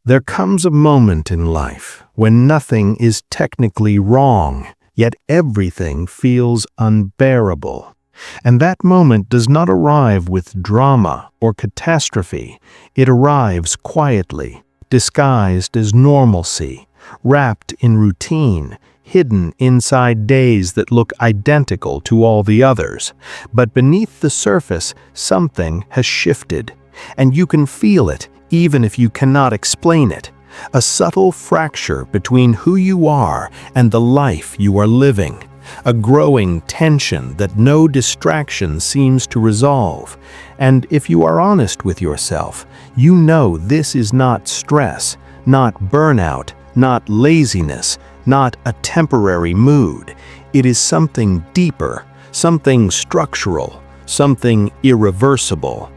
There comes a moment in life when nothing is technically wrong, yet everything feels unbearable. And that moment does not arrive with drama or catastrophe. It arrives quietly, disguised as normalcy, wrapped in routine, hidden inside days that look identical to all the others. But beneath the surface, something has shifted, and you can feel it even if you cannot explain it. A subtle fracture between who you are and the life you are living. A growing tension that no distraction seems to resolve. And if you are honest with yourself, you know this is not stress, not burnout, not laziness, not a temporary mood. It is something deeper, something structural, something irreversible.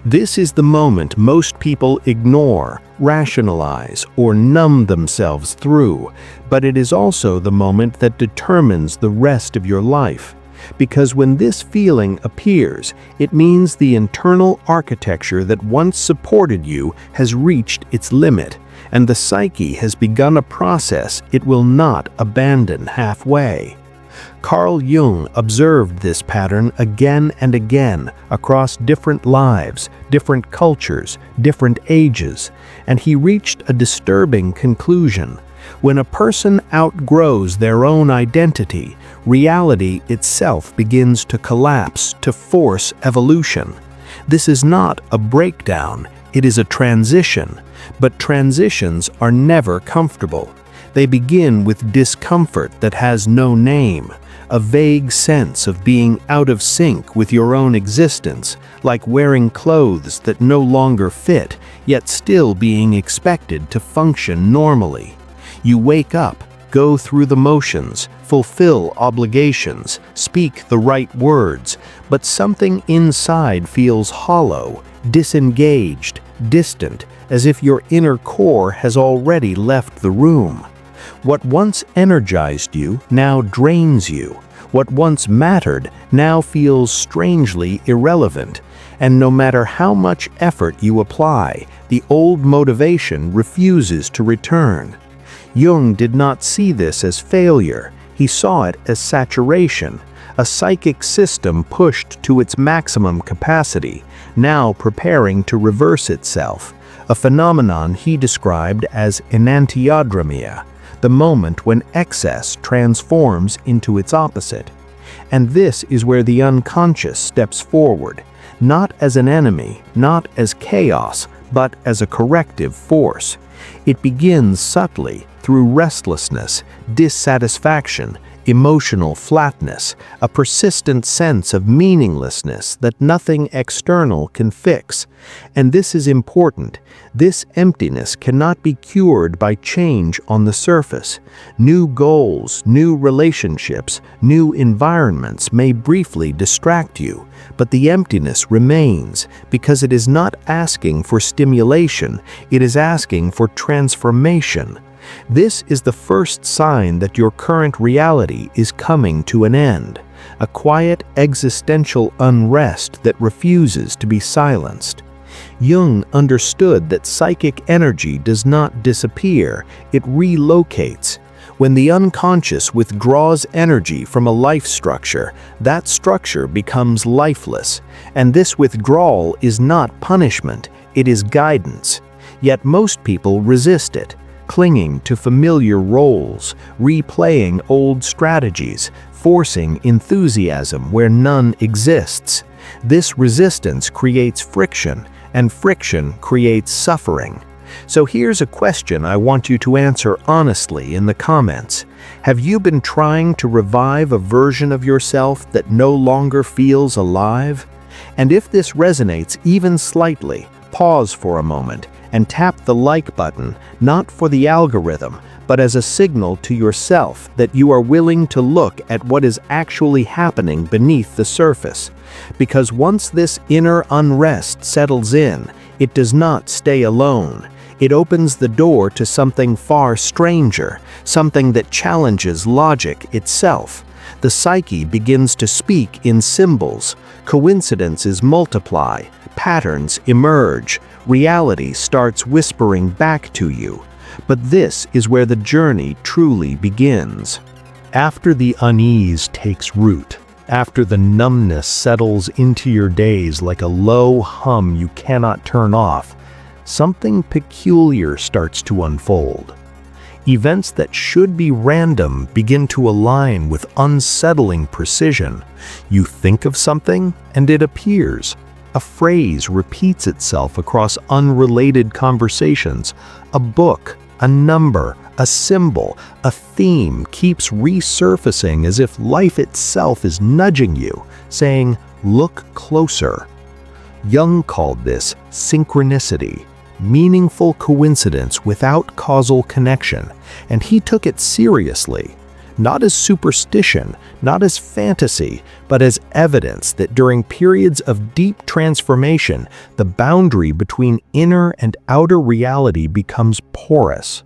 This is the moment most people ignore, rationalize, or numb themselves through, but it is also the moment that determines the rest of your life. Because when this feeling appears, it means the internal architecture that once supported you has reached its limit, and the psyche has begun a process it will not abandon halfway. Carl Jung observed this pattern again and again across different lives, different cultures, different ages, and he reached a disturbing conclusion. When a person outgrows their own identity, reality itself begins to collapse to force evolution. This is not a breakdown, it is a transition, but transitions are never comfortable. They begin with discomfort that has no name, a vague sense of being out of sync with your own existence, like wearing clothes that no longer fit, yet still being expected to function normally. You wake up, go through the motions, fulfill obligations, speak the right words, but something inside feels hollow, disengaged, distant, as if your inner core has already left the room. What once energized you now drains you. What once mattered now feels strangely irrelevant. And no matter how much effort you apply, the old motivation refuses to return. Jung did not see this as failure. He saw it as saturation, a psychic system pushed to its maximum capacity, now preparing to reverse itself, a phenomenon he described as enantiodromia, the moment when excess transforms into its opposite. And this is where the unconscious steps forward, not as an enemy, not as chaos, but as a corrective force. It begins subtly through restlessness, dissatisfaction, emotional flatness, a persistent sense of meaninglessness that nothing external can fix. And this is important. This emptiness cannot be cured by change on the surface. New goals, new relationships, new environments may briefly distract you, but the emptiness remains because it is not asking for stimulation, it is asking for transformation. This is the first sign that your current reality is coming to an end, a quiet existential unrest that refuses to be silenced. Jung understood that psychic energy does not disappear, it relocates. When the unconscious withdraws energy from a life structure, that structure becomes lifeless, and this withdrawal is not punishment, it is guidance. Yet most people resist it, clinging to familiar roles, replaying old strategies, forcing enthusiasm where none exists. This resistance creates friction, and friction creates suffering. So here's a question I want you to answer honestly in the comments. Have you been trying to revive a version of yourself that no longer feels alive? And if this resonates even slightly, pause for a moment and tap the like button, not for the algorithm, but as a signal to yourself that you are willing to look at what is actually happening beneath the surface. Because once this inner unrest settles in, it does not stay alone. It opens the door to something far stranger, something that challenges logic itself. The psyche begins to speak in symbols, coincidences multiply, patterns emerge, Reality starts whispering back to you, but this is where the journey truly begins. After the unease takes root, after the numbness settles into your days like a low hum you cannot turn off, something peculiar starts to unfold. Events that should be random begin to align with unsettling precision. You think of something, and it appears. A phrase repeats itself across unrelated conversations. A book, a number, a symbol, a theme keeps resurfacing as if life itself is nudging you, saying, "Look closer." Jung called this synchronicity, meaningful coincidence without causal connection, and he took it seriously, not as superstition, not as fantasy, but as evidence that during periods of deep transformation, the boundary between inner and outer reality becomes porous.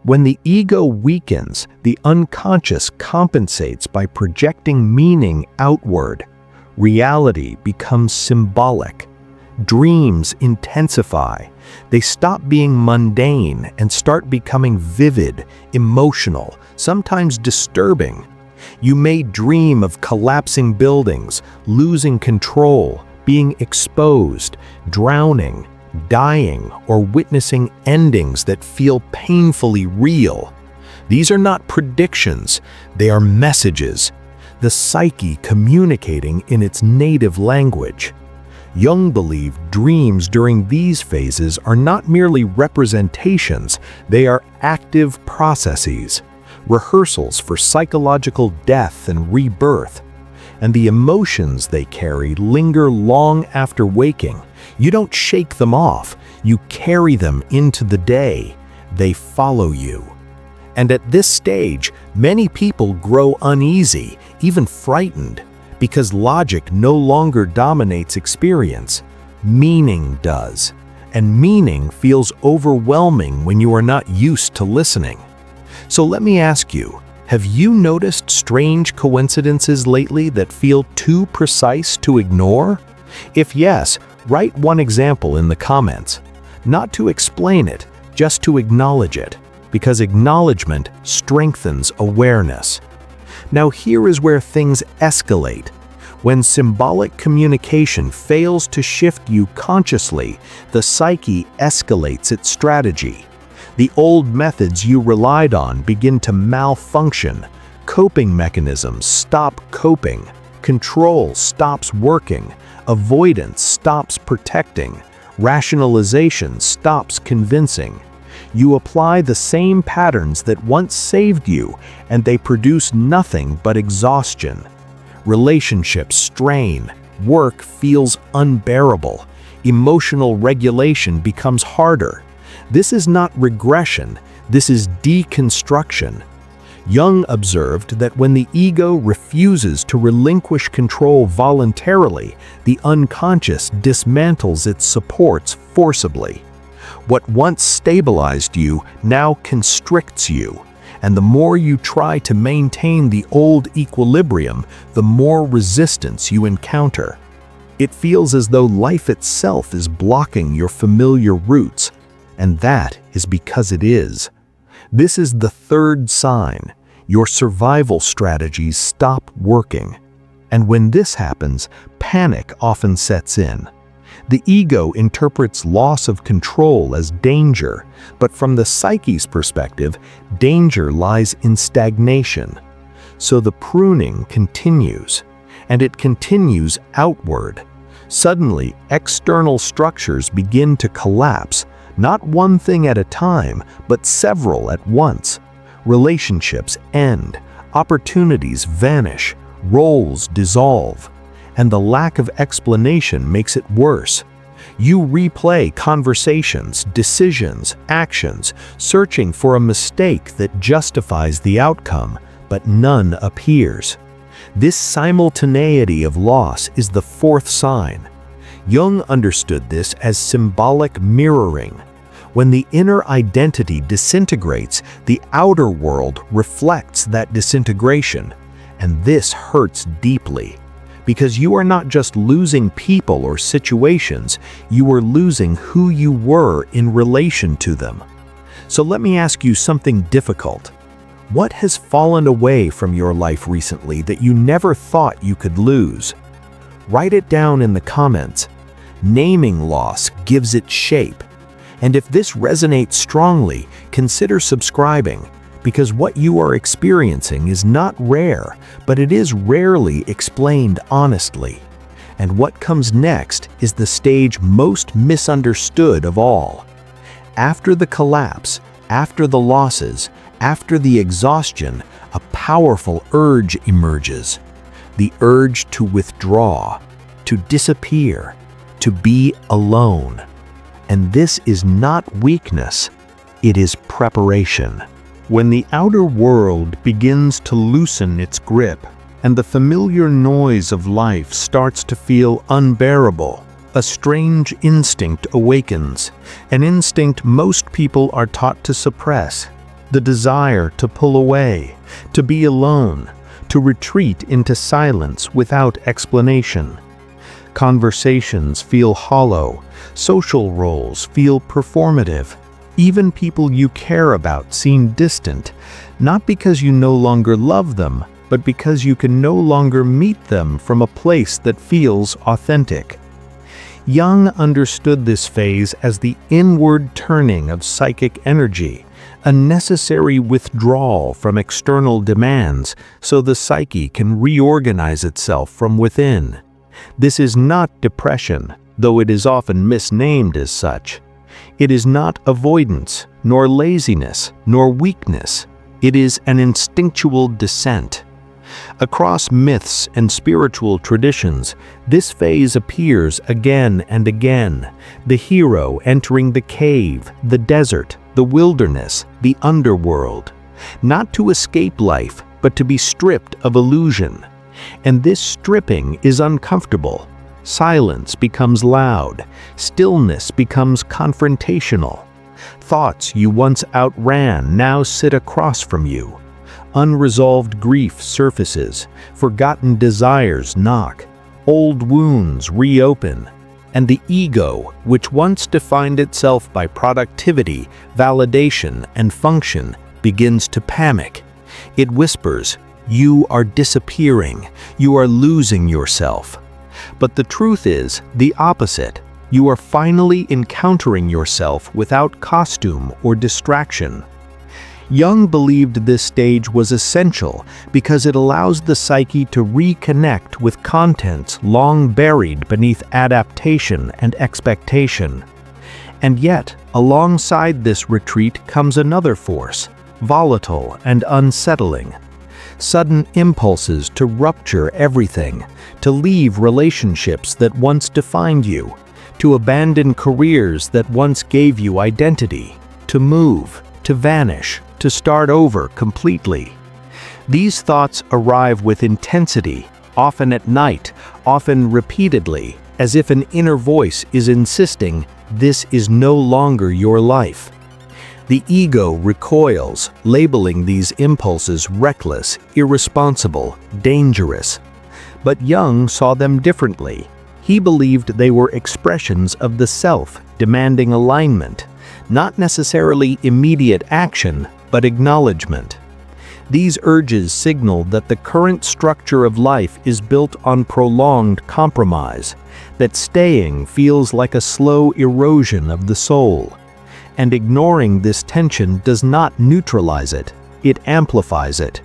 When the ego weakens, the unconscious compensates by projecting meaning outward. Reality becomes symbolic. Dreams intensify. They stop being mundane and start becoming vivid, emotional, sometimes disturbing. You may dream of collapsing buildings, losing control, being exposed, drowning, dying, or witnessing endings that feel painfully real. These are not predictions, they are messages, the psyche communicating in its native language. Jung believed dreams during these phases are not merely representations, they are active processes, rehearsals for psychological death and rebirth. And the emotions they carry linger long after waking. You don't shake them off, you carry them into the day. They follow you. And at this stage, many people grow uneasy, even frightened, because logic no longer dominates experience. Meaning does. And meaning feels overwhelming when you are not used to listening. So let me ask you, have you noticed strange coincidences lately that feel too precise to ignore? If yes, write one example in the comments. Not to explain it, just to acknowledge it, because acknowledgement strengthens awareness. Now here is where things escalate. When symbolic communication fails to shift you consciously, the psyche escalates its strategy. The old methods you relied on begin to malfunction. Coping mechanisms stop coping. Control stops working. Avoidance stops protecting. Rationalization stops convincing. You apply the same patterns that once saved you, and they produce nothing but exhaustion. Relationships strain. Work feels unbearable. Emotional regulation becomes harder. This is not regression, this is deconstruction. Jung observed that when the ego refuses to relinquish control voluntarily, the unconscious dismantles its supports forcibly. What once stabilized you now constricts you, and the more you try to maintain the old equilibrium, the more resistance you encounter. It feels as though life itself is blocking your familiar roots, and that is because it is. This is the third sign. Your survival strategies stop working. And when this happens, panic often sets in. The ego interprets loss of control as danger, but from the psyche's perspective, danger lies in stagnation. So the pruning continues, and it continues outward. Suddenly, external structures begin to collapse, not one thing at a time, but several at once. Relationships end, opportunities vanish, roles dissolve, and the lack of explanation makes it worse. You replay conversations, decisions, actions, searching for a mistake that justifies the outcome, but none appears. This simultaneity of loss is the fourth sign. Jung understood this as symbolic mirroring. When the inner identity disintegrates, the outer world reflects that disintegration, and this hurts deeply. because you are not just losing people or situations, you are losing who you were in relation to them. So let me ask you something difficult. What has fallen away from your life recently that you never thought you could lose? Write it down in the comments. Naming loss gives it shape. And if this resonates strongly, consider subscribing, because what you are experiencing is not rare, but it is rarely explained honestly. And what comes next is the stage most misunderstood of all. After the collapse, after the losses, after the exhaustion, a powerful urge emerges. The urge to withdraw, to disappear, to be alone. And this is not weakness, it is preparation. When the outer world begins to loosen its grip, and the familiar noise of life starts to feel unbearable, a strange instinct awakens, an instinct most people are taught to suppress, the desire to pull away, to be alone, to retreat into silence without explanation. Conversations feel hollow, social roles feel performative, even people you care about seem distant, not because you no longer love them, but because you can no longer meet them from a place that feels authentic. Jung understood this phase as the inward turning of psychic energy, a necessary withdrawal from external demands so the psyche can reorganize itself from within. This is not depression, though it is often misnamed as such. It is not avoidance, nor laziness, nor weakness. It is an instinctual descent. Across myths and spiritual traditions, this phase appears again and again, the hero entering the cave, the desert, the wilderness, the underworld, not to escape life, but to be stripped of illusion. And this stripping is uncomfortable. Silence becomes loud, stillness becomes confrontational. Thoughts you once outran now sit across from you. Unresolved grief surfaces, forgotten desires knock, old wounds reopen, and the ego, which once defined itself by productivity, validation, and function, begins to panic. It whispers, "You are disappearing, you are losing yourself." But the truth is the opposite. You are finally encountering yourself without costume or distraction. Jung believed this stage was essential because it allows the psyche to reconnect with contents long buried beneath adaptation and expectation. And yet, alongside this retreat comes another force, volatile and unsettling. Sudden impulses to rupture everything, to leave relationships that once defined you, to abandon careers that once gave you identity, to move, to vanish, to start over completely. These thoughts arrive with intensity, often at night, often repeatedly, as if an inner voice is insisting, "This is no longer your life." The ego recoils, labeling these impulses reckless, irresponsible, dangerous. But Jung saw them differently. He believed they were expressions of the self, demanding alignment, not necessarily immediate action, but acknowledgement. These urges signal that the current structure of life is built on prolonged compromise, that staying feels like a slow erosion of the soul. And ignoring this tension does not neutralize it, it amplifies it.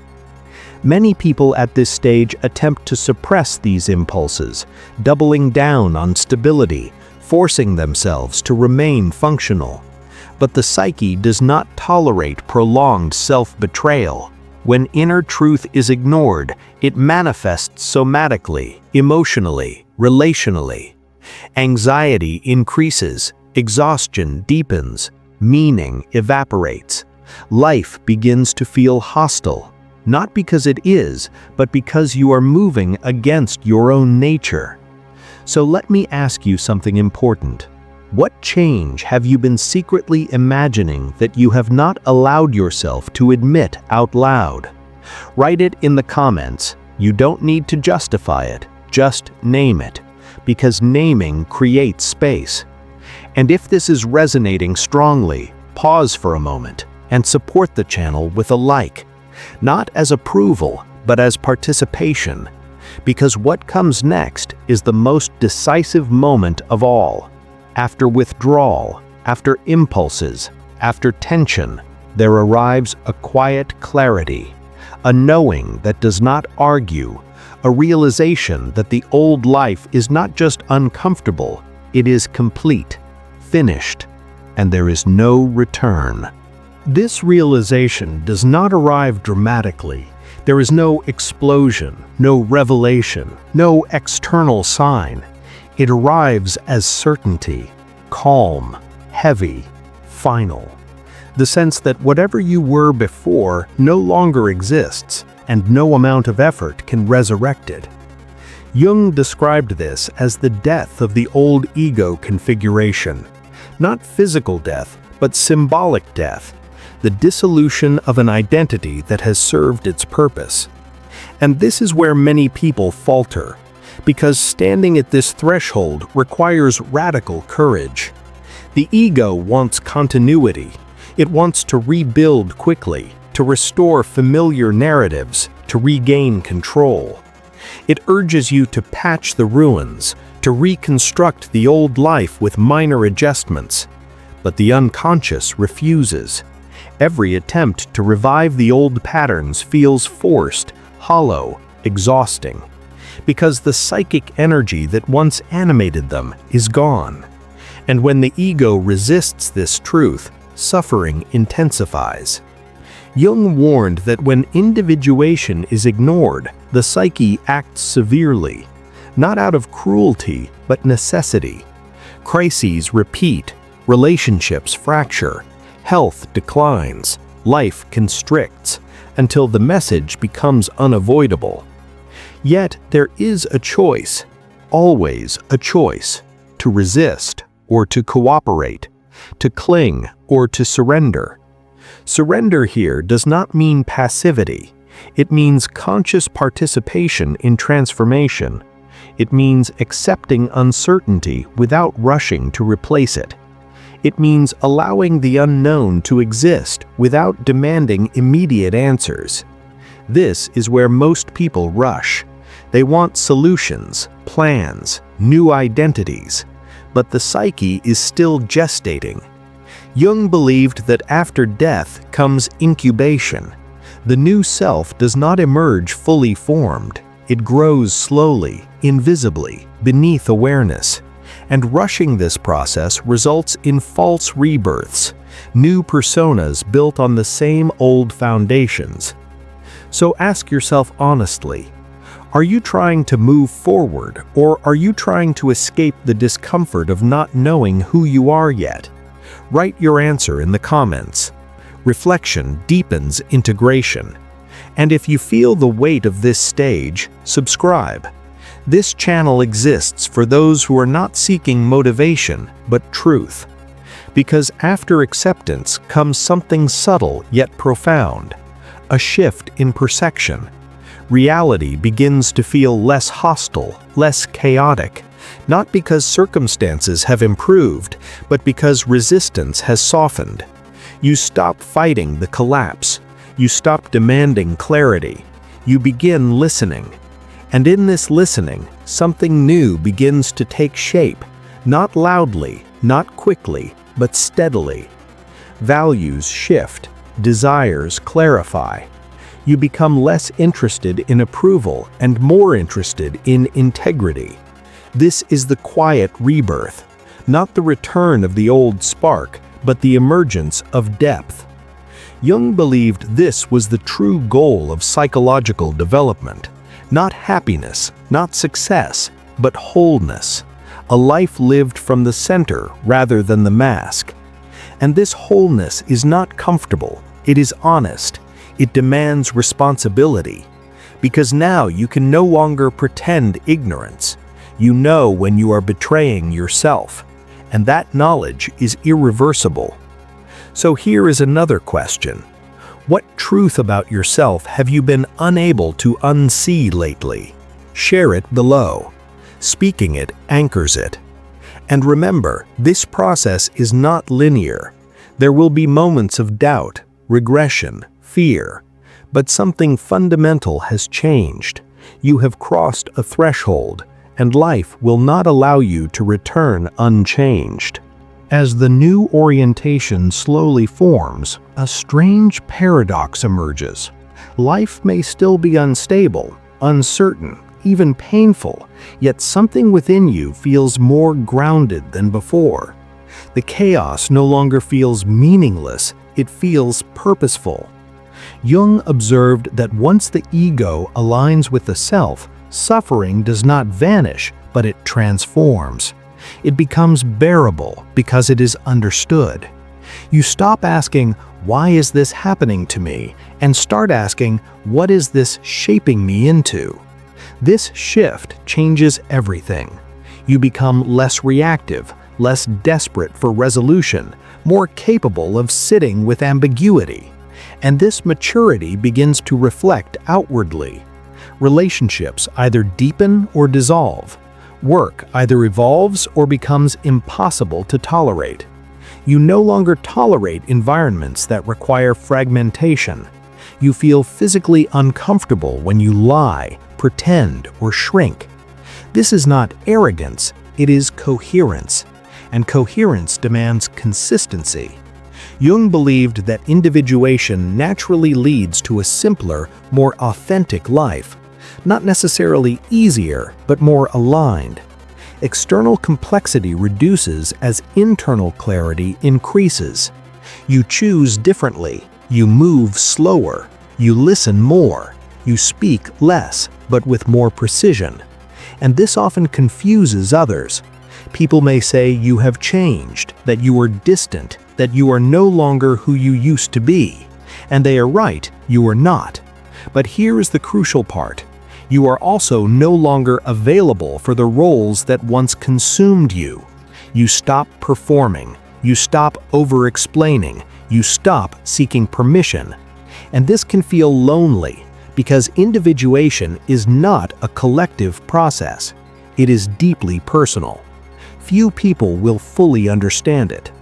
Many people at this stage attempt to suppress these impulses, doubling down on stability, forcing themselves to remain functional. But the psyche does not tolerate prolonged self-betrayal. When inner truth is ignored, it manifests somatically, emotionally, relationally. Anxiety increases, exhaustion deepens, meaning evaporates. Life begins to feel hostile, not because it is, but because you are moving against your own nature. So let me ask you something important. What change have you been secretly imagining that you have not allowed yourself to admit out loud? Write it in the comments. You don't need to justify it. Just name it, because naming creates space. And if this is resonating strongly, pause for a moment and support the channel with a like, not as approval, but as participation, because what comes next is the most decisive moment of all. After withdrawal, after impulses, after tension, there arrives a quiet clarity, a knowing that does not argue, a realization that the old life is not just uncomfortable, it is complete, finished, and there is no return. This realization does not arrive dramatically. There is no explosion, no revelation, no external sign. It arrives as certainty, calm, heavy, final. The sense that whatever you were before no longer exists, and no amount of effort can resurrect it. Jung described this as the death of the old ego configuration. Not physical death, but symbolic death. The dissolution of an identity that has served its purpose. And this is where many people falter, because standing at this threshold requires radical courage. The ego wants continuity. It wants to rebuild quickly, to restore familiar narratives, to regain control. It urges you to patch the ruins, to reconstruct the old life with minor adjustments. But the unconscious refuses. Every attempt to revive the old patterns feels forced, hollow, exhausting, because the psychic energy that once animated them is gone. And when the ego resists this truth, suffering intensifies. Jung warned that when individuation is ignored, the psyche acts severely, not out of cruelty, but necessity. Crises repeat, relationships fracture, health declines, life constricts, until the message becomes unavoidable. Yet there is a choice, always a choice, to resist or to cooperate, to cling or to surrender. Surrender here does not mean passivity. It means conscious participation in transformation. It means accepting uncertainty without rushing to replace it. It means allowing the unknown to exist without demanding immediate answers. This is where most people rush. They want solutions, plans, new identities, but the psyche is still gestating. Jung believed that after death comes incubation. The new self does not emerge fully formed. It grows slowly, invisibly, beneath awareness. And rushing this process results in false rebirths, new personas built on the same old foundations. So ask yourself honestly, are you trying to move forward, or are you trying to escape the discomfort of not knowing who you are yet? Write your answer in the comments. Reflection deepens integration. And if you feel the weight of this stage, subscribe. This channel exists for those who are not seeking motivation, but truth. Because after acceptance comes something subtle yet profound, a shift in perception. Reality begins to feel less hostile, less chaotic, not because circumstances have improved, but because resistance has softened. You stop fighting the collapse. You stop demanding clarity. You begin listening. And in this listening, something new begins to take shape, not loudly, not quickly, but steadily. Values shift, desires clarify. You become less interested in approval and more interested in integrity. This is the quiet rebirth, not the return of the old spark, but the emergence of depth. Jung believed this was the true goal of psychological development. Not happiness, not success, but wholeness. A life lived from the center rather than the mask. And this wholeness is not comfortable. It is honest. It demands responsibility. Because now you can no longer pretend ignorance. You know when you are betraying yourself. And that knowledge is irreversible. So here is another question. What truth about yourself have you been unable to unsee lately? Share it below. Speaking it anchors it. And remember, this process is not linear. There will be moments of doubt, regression, fear. But something fundamental has changed. You have crossed a threshold, and life will not allow you to return unchanged. As the new orientation slowly forms, a strange paradox emerges. Life may still be unstable, uncertain, even painful, yet something within you feels more grounded than before. The chaos no longer feels meaningless, it feels purposeful. Jung observed that once the ego aligns with the self, suffering does not vanish, but it transforms. It becomes bearable because it is understood. You stop asking, "Why is this happening to me?" and start asking, "What is this shaping me into?" This shift changes everything. You become less reactive, less desperate for resolution, more capable of sitting with ambiguity. And this maturity begins to reflect outwardly. Relationships either deepen or dissolve. Work either evolves or becomes impossible to tolerate. You no longer tolerate environments that require fragmentation. You feel physically uncomfortable when you lie, pretend, or shrink. This is not arrogance, it is coherence. And coherence demands consistency. Jung believed that individuation naturally leads to a simpler, more authentic life. Not necessarily easier, but more aligned. External complexity reduces as internal clarity increases. You choose differently, you move slower, you listen more, you speak less, but with more precision. And this often confuses others. People may say you have changed, that you are distant, that you are no longer who you used to be. And they are right, you are not. But here is the crucial part. You are also no longer available for the roles that once consumed you. You stop performing, you stop over-explaining, you stop seeking permission. And this can feel lonely, because individuation is not a collective process. It is deeply personal. Few people will fully understand it.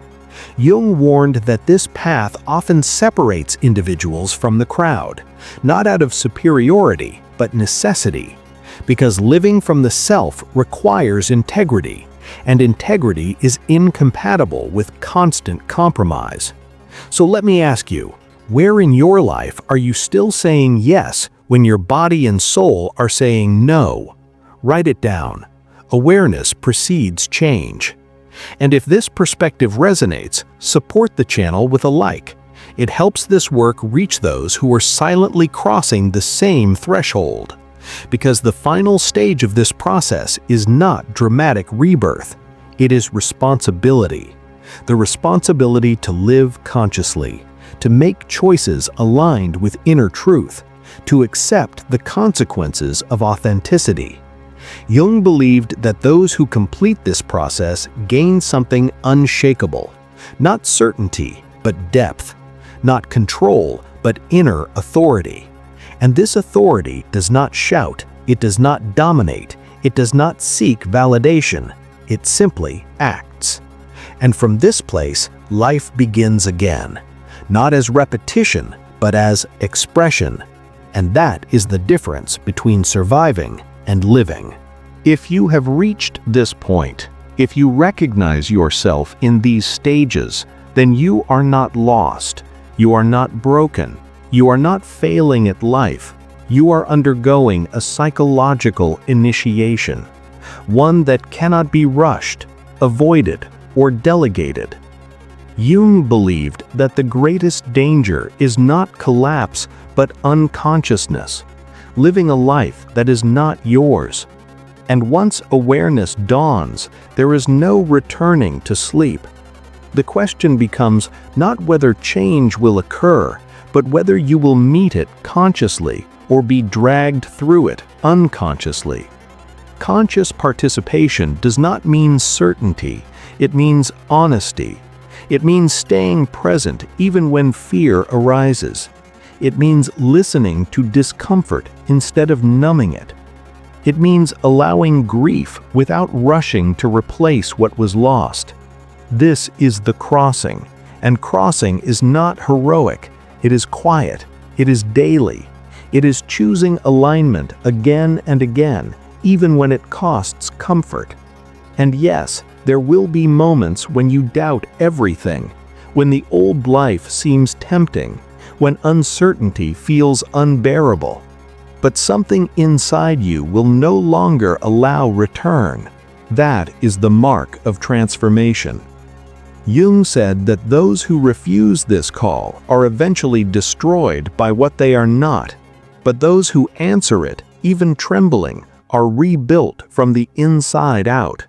Jung warned that this path often separates individuals from the crowd, not out of superiority, but necessity, because living from the self requires integrity, and integrity is incompatible with constant compromise. So let me ask you, where in your life are you still saying yes when your body and soul are saying no? Write it down. Awareness precedes change. And if this perspective resonates, support the channel with a like. It helps this work reach those who are silently crossing the same threshold. Because the final stage of this process is not dramatic rebirth. It is responsibility. The responsibility to live consciously, to make choices aligned with inner truth, to accept the consequences of authenticity. Jung believed that those who complete this process gain something unshakable, not certainty, but depth, not control, but inner authority. And this authority does not shout, it does not dominate, it does not seek validation, it simply acts. And from this place, life begins again, not as repetition, but as expression. And that is the difference between surviving and living. If you have reached this point, if you recognize yourself in these stages, then you are not lost, you are not broken, you are not failing at life, you are undergoing a psychological initiation, one that cannot be rushed, avoided, or delegated. Jung believed that the greatest danger is not collapse, but unconsciousness, living a life that is not yours. And once awareness dawns, there is no returning to sleep. The question becomes not whether change will occur, but whether you will meet it consciously or be dragged through it unconsciously. Conscious participation does not mean certainty, it means honesty. It means staying present even when fear arises. It means listening to discomfort instead of numbing it. It means allowing grief without rushing to replace what was lost. This is the crossing, and crossing is not heroic. It is quiet. It is daily. It is choosing alignment again and again, even when it costs comfort. And yes, there will be moments when you doubt everything, when the old life seems tempting, when uncertainty feels unbearable. But something inside you will no longer allow return. That is the mark of transformation. Jung said that those who refuse this call are eventually destroyed by what they are not, but those who answer it, even trembling, are rebuilt from the inside out.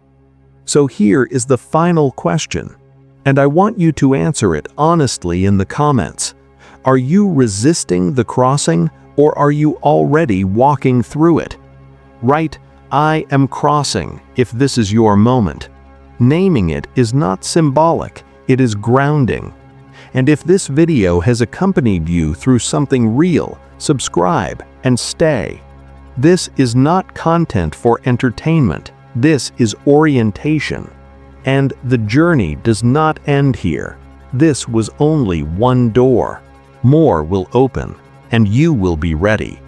So here is the final question, and I want you to answer it honestly in the comments. Are you resisting the crossing, or are you already walking through it? Write, "I am crossing," if this is your moment. Naming it is not symbolic, it is grounding. And if this video has accompanied you through something real, subscribe and stay. This is not content for entertainment, this is orientation. And the journey does not end here. This was only one door. More will open, and you will be ready.